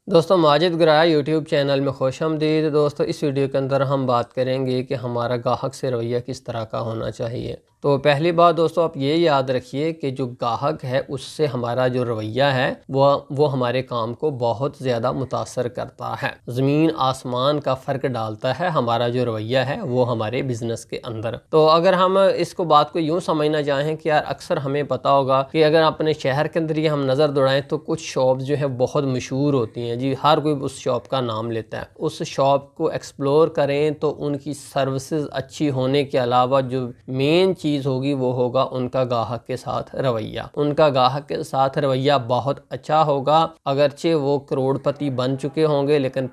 दोस्तों Majid ग्राया YouTube channel में खुशामदीद। दोस्तों इस वीडियो के अंदर हम बात करेंगे कि हमारा ग्राहक से रवैया किस तरह का होना चाहिए। तो पहली बात दोस्तों आप ये याद रखिए कि जो ग्राहक है उससे हमारा जो रवैया है वो हमारे काम को बहुत ज़्यादा मुतासर करता है। ज़मीन आसमान का फ़र्क डालता है हमारा जो रवैया है वो हमारे बिज़नेस के अंदर। तो अगर हम इसको बात को यूँ समझना चाहें कि यार अक्सर हमें पता होगा कि अगर अपने शहर के अंदर ये हम नज़र दौड़ाएँ तो कुछ शॉप जो है बहुत मशहूर होती हैं जी, हर कोई उस शॉप का नाम लेता है। उस शॉप को एक्सप्लोर करें तो उनकी सर्विसेज अच्छी होने के अलावा जो मेन चीज़ होगी वो होगा उनका ग्राहक के साथ रवैया। उनका ग्राहक के साथ रवैया बहुत अच्छा होगा। अगरचे वो करोड़पति बन चुके होंगे लेकिन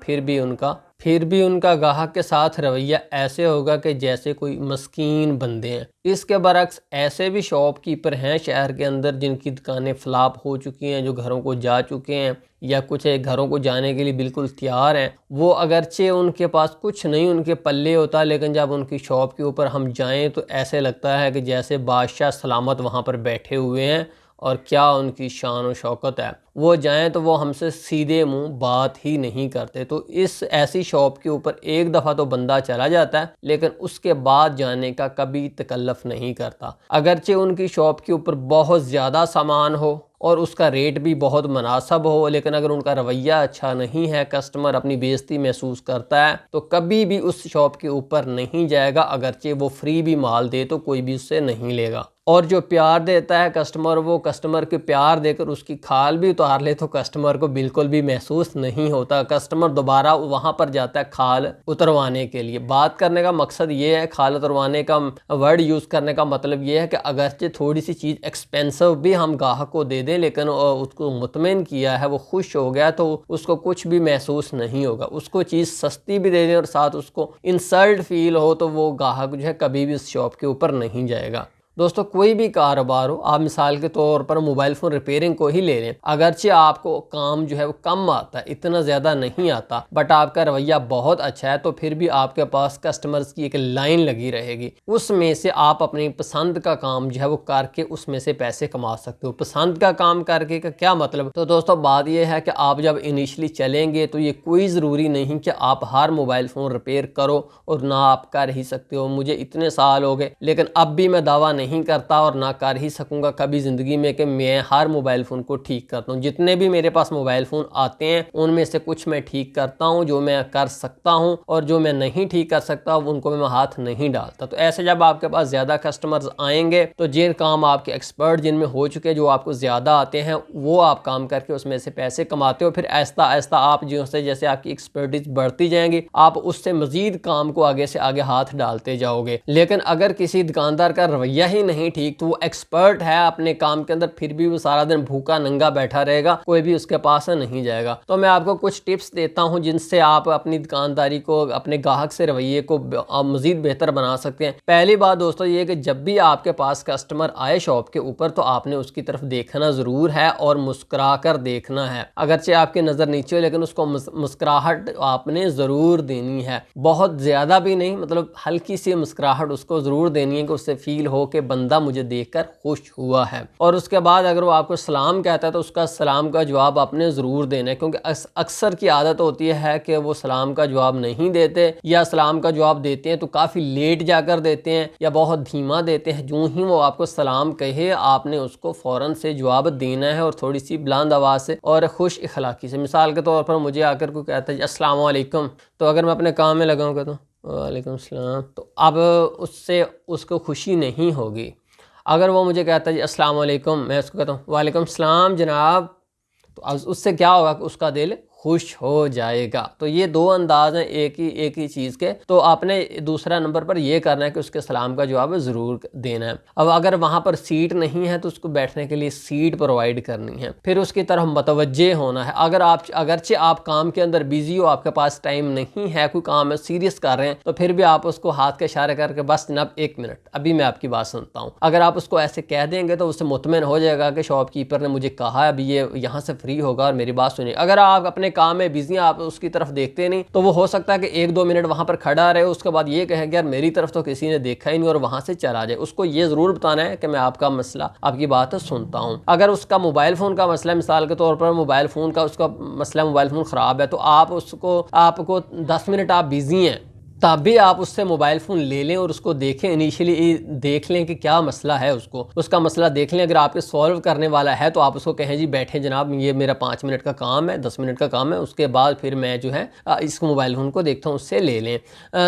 फिर भी उनका ग्राहक के साथ रवैया ऐसे होगा कि जैसे कोई मस्कीन बंदे हैं। इसके बरक्स ऐसे भी शॉपकीपर हैं शहर के अंदर जिनकी दुकानें फ्लॉप हो चुकी हैं, जो घरों को जा चुके हैं या कुछ घरों को जाने के लिए बिल्कुल तैयार हैं। वो अगरचे उनके पास कुछ नहीं उनके पल्ले होता, लेकिन जब उनकी शॉप के ऊपर हम जाएं तो ऐसे लगता है कि जैसे बादशाह सलामत वहाँ पर बैठे हुए हैं और क्या उनकी शान और शौकत है। वो जाएं तो वो हमसे सीधे मुंह बात ही नहीं करते। तो इस ऐसी शॉप के ऊपर एक दफ़ा तो बंदा चला जाता है लेकिन उसके बाद जाने का कभी तकल्लुफ़ नहीं करता। अगरचे उनकी शॉप के ऊपर बहुत ज़्यादा सामान हो और उसका रेट भी बहुत मुनासिब हो, लेकिन अगर उनका रवैया अच्छा नहीं है, कस्टमर अपनी बेइज्जती महसूस करता है तो कभी भी उस शॉप के ऊपर नहीं जाएगा। अगरचे वो फ्री भी माल दे तो कोई भी उससे नहीं लेगा। और जो प्यार देता है कस्टमर, वो कस्टमर के प्यार देकर उसकी खाल भी उतार ले तो कस्टमर को बिल्कुल भी महसूस नहीं होता। कस्टमर दोबारा वहाँ पर जाता है खाल उतरवाने के लिए। बात करने का मकसद ये है, खाल उतरवाने का वर्ड यूज़ करने का मतलब ये है कि अगरचे थोड़ी सी चीज़ एक्सपेंसिव भी हम ग्राहक को दे दें लेकिन उसको मुतमिन किया है, वो खुश हो गया तो उसको कुछ भी महसूस नहीं होगा। उसको चीज़ सस्ती भी दे दें और साथ उसको इंसल्ट फील हो तो वो ग्राहक जो है कभी भी उस शॉप के ऊपर नहीं जाएगा। दोस्तों कोई भी कारोबार हो, आप मिसाल के तौर पर मोबाइल फ़ोन रिपेयरिंग को ही ले लें। अगरचे आपको काम जो है वो कम आता है, इतना ज़्यादा नहीं आता, बट आपका रवैया बहुत अच्छा है तो फिर भी आपके पास कस्टमर्स की एक लाइन लगी रहेगी। उसमें से आप अपनी पसंद का काम जो है वो करके उसमें से पैसे कमा सकते हो। पसंद का काम करके का क्या मतलब? तो दोस्तों बात यह है कि आप जब इनिशली चलेंगे तो ये कोई ज़रूरी नहीं कि आप हर मोबाइल फ़ोन रिपेयर करो और ना आप कर ही सकते हो। मुझे इतने साल हो गए लेकिन अब भी मैं दावा नहीं करता और ना कर ही सकूंगा कभी ज़िंदगी में कि मैं हर मोबाइल फ़ोन को ठीक करता हूँ। जितने भी मेरे पास मोबाइल फ़ोन आते हैं उनमें से कुछ मैं ठीक करता हूँ जो मैं कर सकता हूँ, और जो मैं नहीं ठीक कर सकता उनको मैं हाथ नहीं डालता। तो ऐसे जब आपके पास ज़्यादा कस्टमर्स आएंगे तो जिन काम आपके एक्सपर्ट जिनमें हो चुके, जो आपको ज़्यादा आते हैं, वो आप काम करके उसमें से पैसे कमाते हो। फिर आहिस्ता आहिस्ता आप जैसे आपकी एक्सपर्टीज बढ़ती जाएंगी आप उससे मज़ीद काम को आगे से आगे हाथ डालते जाओगे। लेकिन अगर किसी दुकानदार का रवैया ही नहीं ठीक तो वो एक्सपर्ट है अपने काम के अंदर फिर भी वो सारा दिन भूखा नंगा बैठा रहेगा, कोई भी उसके पास नहीं जाएगा। तो मैं आपको कुछ टिप्स देता हूं जिनसे आप अपनी दुकानदारी को, अपने ग्राहक से रवैये को मजीद बेहतर बना सकते हैं। पहली बात दोस्तों ये कि जब भी आपके पास कस्टमर आए शॉप के ऊपर तो आपने उसकी तरफ देखना ज़रूर है और मुस्कुरा कर देखना है। अगरचे आपकी नज़र नीचे हो लेकिन उसको मुस्कुराहट आपने ज़रूर देनी है, बहुत ज़्यादा भी नहीं, मतलब हल्की सी मुस्कुराहट उसको ज़रूर देनी है कि उससे फील हो कि बंदा मुझे देखकर खुश हुआ है। और उसके बाद अगर वो आपको सलाम कहता है तो उसका सलाम का जवाब आपने ज़रूर देना है, क्योंकि अक्सर की आदत होती है कि वो सलाम का जवाब नहीं देते या सलाम का जवाब देते हैं तो काफ़ी लेट जाकर देते हैं या बहुत धीमा देते हैं। जो ही वो आपको सलाम कहे आपने उसको फ़ौरन से जवाब देना है और थोड़ी सी बुलंद आवाज़ से और खुश इखलाकी से। मिसाल के तौर पर मुझे आकर कोई कहता है अस्सलाम वालेकुम, तो अगर मैं अपने काम में लगाऊंगा तो वालेकुम सलाम, तो अब उससे उसको खुशी नहीं होगी। अगर वो मुझे कहता है जी अस्सलाम वालेकुम, मैं उसको कहता हूँ वालेकुम सलाम जनाब, तो उससे क्या होगा कि उसका दिल खुश हो जाएगा। तो ये दो अंदाज हैं एक ही चीज़ के। तो आपने दूसरा नंबर पर ये करना है कि उसके सलाम का जवाब ज़रूर देना है। अब अगर वहाँ पर सीट नहीं है तो उसको बैठने के लिए सीट प्रोवाइड करनी है, फिर उसकी तरफ मतवज्जे होना है। अगरचे आप काम के अंदर बिजी हो, आपके पास टाइम नहीं है, कोई काम है सीरियस कर रहे हैं, तो फिर भी आप उसको हाथ के इशारे करके बस जनाब 1 मिनट अभी मैं आपकी बात सुनता हूँ, अगर आप उसको ऐसे कह देंगे तो उससे मुतमिन हो जाएगा कि शॉपकीपर ने मुझे कहा अभी ये यहाँ से फ्री होगा और मेरी बात सुनिए। अगर आप अपने काम में बिजी हैं, आप उसकी तरफ देखते नहीं, तो वो हो सकता है कि 1-2 मिनट वहां पर खड़ा रहे, उसके बाद ये कहे कि यार मेरी तरफ तो किसी ने देखा ही नहीं, और वहां से चला जाए। उसको ये जरूर बताना है कि मैं आपका मसला, आपकी बात सुनता हूँ। अगर उसका मोबाइल फोन का मसला, मिसाल के तौर पर मोबाइल फोन का उसका मसला, मोबाइल फोन खराब है, तो आपको 10 मिनट आप बिजी हैं, तभी आप उससे मोबाइल फ़ोन ले लें और उसको देखें, इनिशियली देख लें कि क्या मसला है, उसका मसला देख लें। अगर आपके सॉल्व करने वाला है तो आप उसको कहें जी बैठे जनाब, ये मेरा 5 मिनट का काम है, 10 मिनट का काम है, उसके बाद फिर मैं जो है इस मोबाइल फ़ोन को देखता हूँ, उससे ले लें।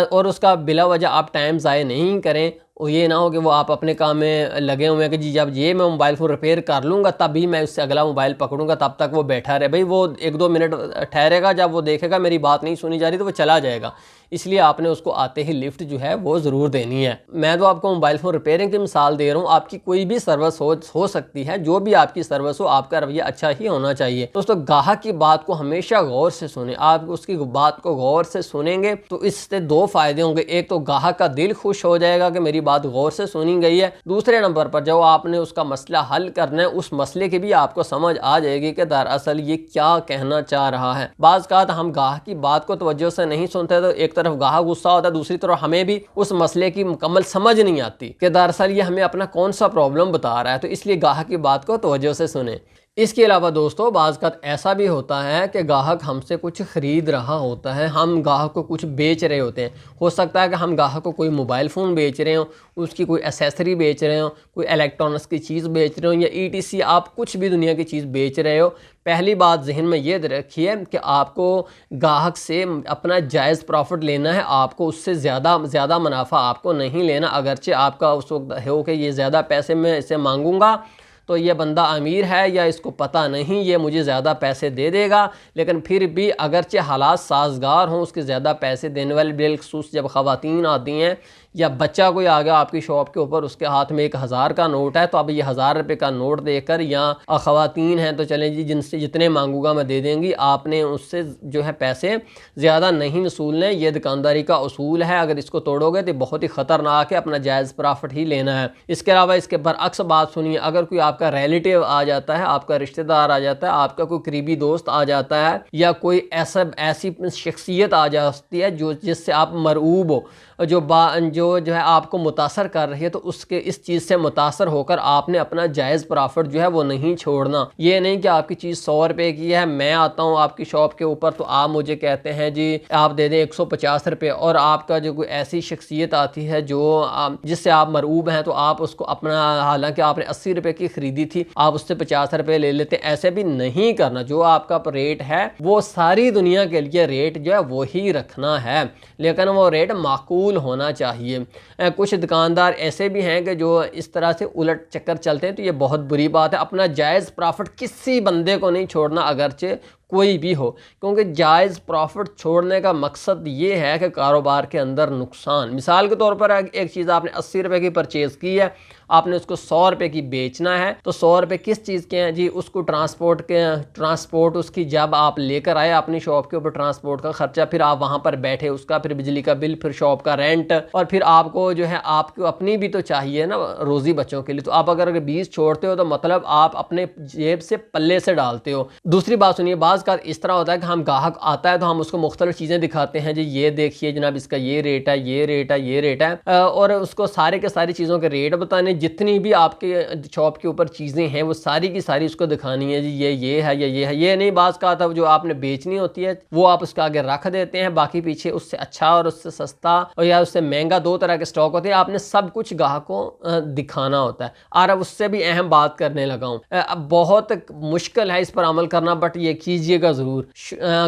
और उसका बिला वजह आप टाइम ज़ाया नहीं करें। और ये ना हो कि वो आप अपने काम में लगे हुए हैं कि जी जब ये मैं मोबाइल फ़ोन रिपेयर कर लूँगा तभी मैं उससे अगला मोबाइल पकड़ूंगा, तब तक वो बैठा रहे। भाई वो 1-2 मिनट ठहरेगा, जब वो देखेगा मेरी बात नहीं सुनी जा रही तो वो चला जाएगा। इसलिए आपने उसको आते ही लिफ्ट जो है वो ज़रूर देनी है। मैं तो आपको मोबाइल फ़ोन रिपेयरिंग की मिसाल दे रहा हूँ, आपकी कोई भी सर्विस हो सकती है, जो भी आपकी सर्विस हो, आपका रवैया अच्छा ही होना चाहिए। दोस्तों गाहक की बात को हमेशा गौर से सुने। आप उसकी बात को गौर से सुनेंगे तो इससे 2 फ़ायदे होंगे। एक तो गाहक का दिल खुश हो जाएगा कि मेरी बात गौर से सुनी गई है। दूसरे नंबर पर जब आपने उसका मसला हल करना है, उस मसले की भी आपको समझ आ जाएगी कि दरअसल ये क्या कहना चाह रहा है। बाज़ का हम गाहक की बात को तवज्जो से नहीं सुनते, तो एक तरफ गाहक गुस्सा होता है, दूसरी तरफ हमें भी उस मसले की मुकम्मल समझ नहीं आती कि दरअसल ये हमें अपना कौन सा प्रॉब्लम बता रहा है। तो इसलिए गाहक की बात को तवज्जो से सुने। इसके अलावा दोस्तों बाज़ का ऐसा भी होता है कि गाहक हमसे कुछ ख़रीद रहा होता है, हम गाहक को कुछ बेच रहे होते हैं। हो सकता है कि हम गाहक को कोई मोबाइल फ़ोन बेच रहे हों, उसकी कोई एसेसरी बेच रहे हों, कोई इलेक्ट्रॉनिक्स की चीज़ बेच रहे हो, या ETC आप कुछ भी दुनिया की चीज़ बेच रहे हो। पहली बात जहन में ये रखिए कि आपको गाहक से अपना जायज़ प्रॉफिट लेना है, आपको उससे ज़्यादा मुनाफा आपको नहीं लेना। अगरचे आपका उस वक्त हो कि ये ज़्यादा पैसे मैं इससे मांगूंगा तो ये बंदा अमीर है या इसको पता नहीं ये मुझे ज़्यादा पैसे दे देगा, लेकिन फिर भी अगरचे हालात साजगार हों, उसके ज़्यादा पैसे देने वाले, बिलखसूस जब ख़वातीन आती हैं या बच्चा कोई आ गया आपकी शॉप के ऊपर, उसके हाथ में 1000 का नोट है, तो अब ये 1000 रुपये का नोट देकर, या ख़वातीन हैं तो चलें जी जिनसे जितने मांगूंगा मैं दे देंगी, आपने उससे जो है पैसे ज़्यादा नहीं वसूलने। ये दुकानदारी का उसूल है, अगर इसको तोड़ोगे तो बहुत ही ख़तरनाक है, अपना जायज़ प्रॉफिट ही लेना है। इसके अलावा इसके बरअक्स बात सुनिए, अगर कोई आपका रिलेटिव आ जाता है, आपका रिश्तेदार आ जाता है, आपका कोई करीबी दोस्त आ जाता है, या कोई ऐसी शख्सियत आ जाती है जो जिससे आप मरऊब हो, जो है आपको मुतासर कर रही है, तो उसके इस चीज़ से मुतासर होकर आपने अपना जायज़ प्रॉफिट जो है वो नहीं छोड़ना। ये नहीं कि आपकी चीज़ 100 रुपये की है, मैं आता हूँ आपकी शॉप के ऊपर तो आप मुझे कहते हैं जी आप दे दें 150 रुपये, और आपका जो कोई ऐसी शख्सियत आती है जो जिससे आप मरऊब हैं, तो आप उसको अपना, हालांकि आपने 80 रुपये की खरीदी थी, आप उससे 50 रुपये ले लेते। ऐसे भी नहीं करना। जो आपका रेट है वो सारी दुनिया के लिए रेट जो है वो ही रखना है, लेकिन वो रेट माकूल होना चाहिए। कुछ दुकानदार ऐसे भी हैं कि जो इस तरह से उलट चक्कर चलते हैं, तो ये बहुत बुरी बात है। अपना जायज़ प्रॉफिट किसी बंदे को नहीं छोड़ना, अगरचे कोई भी हो, क्योंकि जायज़ प्रॉफिट छोड़ने का मकसद ये है कि कारोबार के अंदर नुकसान। मिसाल के तौर पर एक चीज़ आपने 80 रुपये की परचेज़ की है, आपने उसको 100 रुपये की बेचना है, तो 100 रुपये किस चीज़ के हैं जी, उसको ट्रांसपोर्ट उसकी जब आप लेकर आए अपनी शॉप के ऊपर, ट्रांसपोर्ट का खर्चा, फिर आप वहाँ पर बैठे, उसका फिर बिजली का बिल, फिर शॉप का रेंट, और फिर आपको जो है आपको अपनी भी तो चाहिए ना रोज़ी बच्चों के लिए। तो आप अगर 20 छोड़ते हो तो मतलब आप अपने जेब से पल्ले से डालते हो। दूसरी बात सुनिए, बाज़ का इस तरह होता है कि हम गाहक आता है तो हम उसको मुख्तलिफ चीज़ें दिखाते हैं जी, ये देखिए जनाब इसका ये रेट है, ये रेट है, ये रेट है, और उसको सारे के सारी चीज़ों के रेट बताने, जितनी भी आपके शॉप के ऊपर चीज़ें हैं वो सारी की सारी उसको दिखानी है जी, ये है, ये है। ये नहीं, बाज़ का था जो आपने बेचनी होती है वो आप उसके आगे रख देते हैं, बाकी पीछे उससे अच्छा और उससे सस्ता और या उससे महंगा 2 तरह के स्टॉक होते हैं। आपने सब कुछ गाहक को दिखाना होता है। और अब उससे भी अहम बात करने लगा हूँ, अब बहुत मुश्किल है इस पर अमल करना, बट ये कीजिएगा ज़रूर।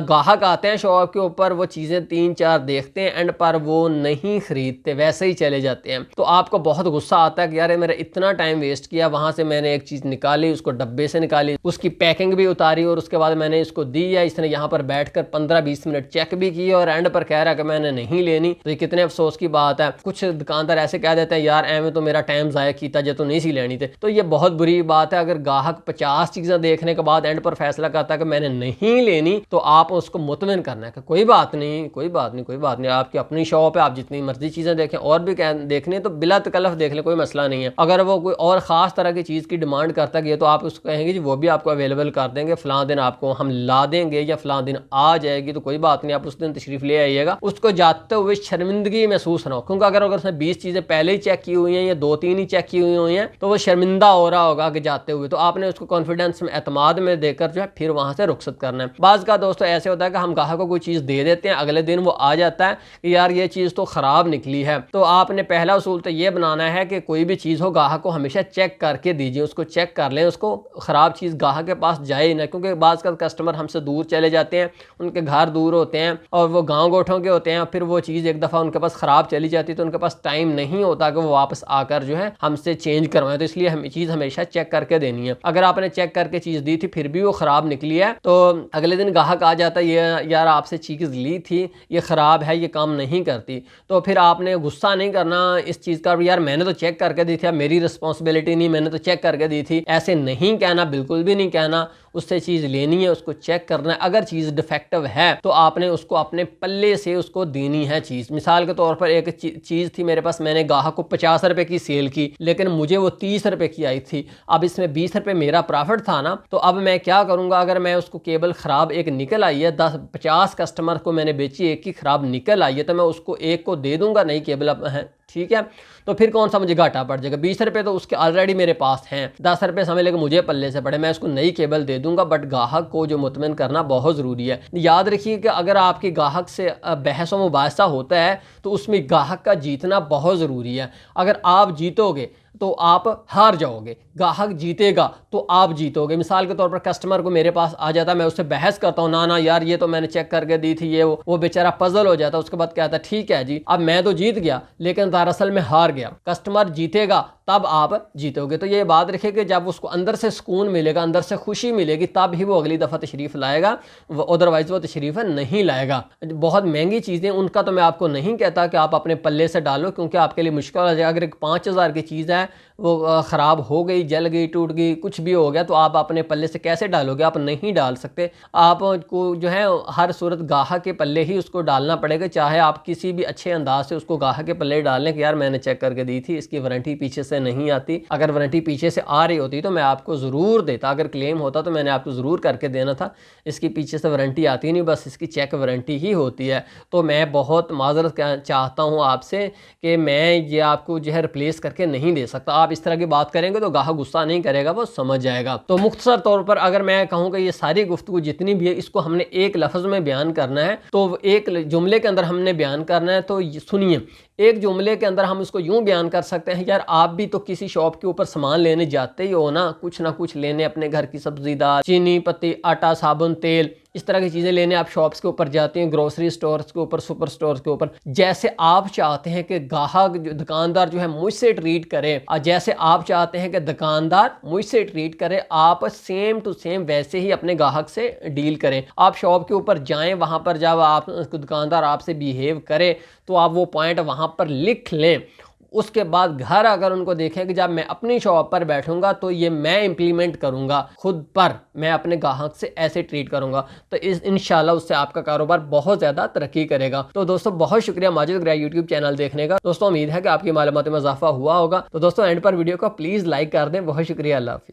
गाहक आते हैं शॉप के ऊपर, वो चीज़ें 3-4 देखते हैं, एंड पर वो नहीं खरीदते, वैसे ही चले जाते हैं। तो आपको बहुत गुस्सा आता है कि यार मेरा इतना टाइम वेस्ट किया, वहाँ से मैंने एक चीज़ निकाली, उसको डब्बे से निकाली, उसकी पैकिंग भी उतारी, और उसके बाद मैंने इसको दी है, इसने यहाँ पर बैठकर 15-20 मिनट चेक भी किए, और एंड पर कह रहा है कि मैंने नहीं लेनी। तो ये कितने अफसोस की बात है। कुछ दुकानदार ऐसे कह देते हैं यार एवं तो मेरा टाइम ज़ाया किया जो तो नहीं सी लेनी थे। तो ये बहुत बुरी बात है। अगर गाहक 50 चीज़ें देखने के बाद एंड पर फैसला करता है कि मैंने नहीं लेनी तो आप उसको मुतमिन करना है कि कोई बात नहीं, आपकी अपनी शॉप है, आप जितनी मर्जी चीज़ें देखें, और भी देखनी है तो बिला तकल्लुफ़ देख लें, कोई मसला नहीं है। अगर वो कोई और ख़ास तरह की चीज़ की डिमांड करता है तो आप उसको कहेंगे जी वो भी आपको अवेलेबल कर देंगे, फ़लाँ दिन आपको हम ला देंगे या फ़लाँ दिन आ जाएगी, तो कोई बात नहीं, आप उस दिन तशरीफ़ ले आइएगा। उसको जाते हुए शर्मिंदगी महसूस ना हो, क्योंकि अगर उसने 20 चीज़ें पहले ही चेक की हुई हैं या 2-3 ही चेक की हुई हैं तो वो शर्मिंदा हो रहा होगा आगे जाते हुए। तो आपने उसको कॉन्फिडेंस में, एतमाद में देकर जो है फिर वहाँ से रुखसत करना है। बाज़ का दोस्तों ऐसे होता है कि हम ग्राहक को कोई चीज़ दे देते हैं, अगले दिन वो आ जाता है कि यार ये चीज़ तो ख़राब निकली है। तो आपने पहला उसूल तो ये बनाना है कि कोई भी चीज़ हो ग्राहक को हमेशा चेक करके दीजिए, उसको चेक कर लें, उसको ख़राब चीज़ ग्राहक के पास जाए ना, क्योंकि बाज़ का कस्टमर हमसे दूर चले जाते हैं, उनके घर दूर होते हैं और वो गाँव गोठों के होते हैं, फिर वो चीज़ एक दफ़ा उनके पास ख़राब चली जाती है तो उनके पास टाइम नहीं होता कि वो वापस आकर जो है हमसे चेंज करवाएं। तो इसलिए हम चीज़ हमेशा चेक करके देनी है। अगर आपने चेक करके चीज़ दी थी फिर भी वो ख़राब निकली है तो अगले दिन ग्राहक आ जाता है, ये यार आपसे चीज़ ली थी, ये ख़राब है, ये काम नहीं करती, तो फिर आपने गुस्सा नहीं करना इस चीज़ का, यार मैंने तो चेक करके दी थी, मेरी रिस्पॉन्सिबिलिटी नहीं, मैंने तो चेक करके दी थी। ऐसे नहीं कहना, बिल्कुल भी नहीं कहना। उससे चीज़ लेनी है, उसको चेक करना है, अगर चीज़ डिफेक्टिव है तो आपने उसको अपने पल्ले से उसको देनी है चीज़। मिसाल के तौर पर एक चीज़ थी मेरे पास, मैंने ग्राहक को 50 रुपए की सेल की, लेकिन मुझे वो 30 रुपए की आई थी। अब इसमें 20 रुपए मेरा प्रॉफिट था ना, तो अब मैं क्या करूँगा, अगर मैं उसको केबल ख़राब एक निकल आई है, 50 कस्टमर को मैंने बेची, एक की ख़राब निकल आई है, तो मैं उसको एक को दे दूँगा नई केबल अब है, ठीक है, तो फिर कौन सा मुझे घाटा पड़ जाएगा। 20 रुपये तो उसके ऑलरेडी मेरे पास हैं, 10 रुपये समझ लेके मुझे पल्ले से पड़े, मैं उसको नई केबल दे दूंगा। बट ग्राहक को जो मुतमिन करना बहुत ज़रूरी है। याद रखिए कि अगर आपकी ग्राहक से बहस व मुबाहिसा होता है तो उसमें ग्राहक का जीतना बहुत ज़रूरी है। अगर आप जीतोगे तो आप हार जाओगे, ग्राहक जीतेगा तो आप जीतोगे। मिसाल के तौर पर कस्टमर को मेरे पास आ जाता है, मैं उससे बहस करता हूँ, ना यार ये तो मैंने चेक करके दी थी, ये वो बेचारा पजल हो जाता है। उसके बाद कहता है ठीक है जी, अब मैं तो जीत गया लेकिन दरअसल में हार गया। कस्टमर जीतेगा तब आप जीतोगे। तो ये बात रखिए कि जब उसको अंदर से सुकून मिलेगा, अंदर से खुशी मिलेगी, तब ही वो अगली दफ़ा तशरीफ़ लाएगा, अदरवाइज़ वो तशरीफ़ नहीं लाएगा। बहुत महंगी चीज़ें उनका तो मैं आपको नहीं कहता कि आप अपने पल्ले से डालो, क्योंकि आपके लिए मुश्किल हो जाएगा। अगर एक 5000 की चीज़ है, वो ख़राब हो गई, जल गई, टूट गई, कुछ भी हो गया, तो आप अपने पल्ले से कैसे डालोगे? आप नहीं डाल सकते। आपको जो है हर सूरत ग्राहक के पल्ले ही उसको डालना पड़ेगा, चाहे आप किसी भी अच्छे अंदाज से उसको ग्राहक के पल्ले डाल लें कि यार मैंने चेक करके दी थी, इसकी वारंटी पीछे से नहीं आती। अगर वारंटी पीछे से आ रही होती तो मैं आपको ज़रूर देता, अगर क्लेम होता तो मैंने आपको ज़रूर करके देना था। इसकी पीछे से वारंटी आती नहीं, बस इसकी चेक वारंटी ही होती है। तो मैं बहुत माज़रत चाहता हूँ आपसे कि मैं ये आपको जो है रिप्लेस करके नहीं दे सकता। आप इस तरह की बात करेंगे तो ग्राहक गुस्सा नहीं करेगा, वो समझ जाएगा। तो मुख्तसर तौर पर अगर मैं कहूँ कि ये सारी गुफ्तगू जितनी भी है, इसको हमने एक लफ्ज़ में बयान करना है, तो एक जुमले के अंदर हमने बयान करना है। तो सुनिए, एक जुमले के अंदर हम इसको यूँ बयान कर सकते हैं, यार आप भी तो किसी शॉप के ऊपर सामान लेने जाते ही हो ना कुछ लेने, अपने घर की सब्जी, दाल, चीनी, पत्ती, आटा, साबुन, तेल, इस तरह की चीज़ें लेने आप शॉप्स के ऊपर जाते हैं, ग्रोसरी स्टोर्स के ऊपर, सुपर स्टोर्स के ऊपर। जैसे आप चाहते हैं कि ग्राहक जो दुकानदार जो है मुझसे ट्रीट करे, और जैसे आप चाहते हैं कि दुकानदार मुझसे ट्रीट करे, आप सेम टू सेम वैसे ही अपने ग्राहक से डील करें। आप शॉप के ऊपर जाएं, वहाँ पर जब आप दुकानदार आपसे बिहेव करे तो आप वो पॉइंट वहाँ पर लिख लें। उसके बाद घर अगर उनको देखें कि जब मैं अपनी शॉप पर बैठूंगा तो ये मैं इम्प्लीमेंट करूंगा, खुद पर मैं अपने ग्राहक से ऐसे ट्रीट करूंगा, तो इंशाल्लाह उससे आपका कारोबार बहुत ज़्यादा तरक्की करेगा। तो दोस्तों बहुत शुक्रिया माजिद ग्राय यूट्यूब चैनल देखने का। दोस्तों उम्मीद है कि आपकी मालूमात में इजाफा हुआ होगा। तो दोस्तों एंड पर वीडियो को प्लीज़ लाइक कर दें। बहुत शुक्रिया, अल्लाह हाफिज़।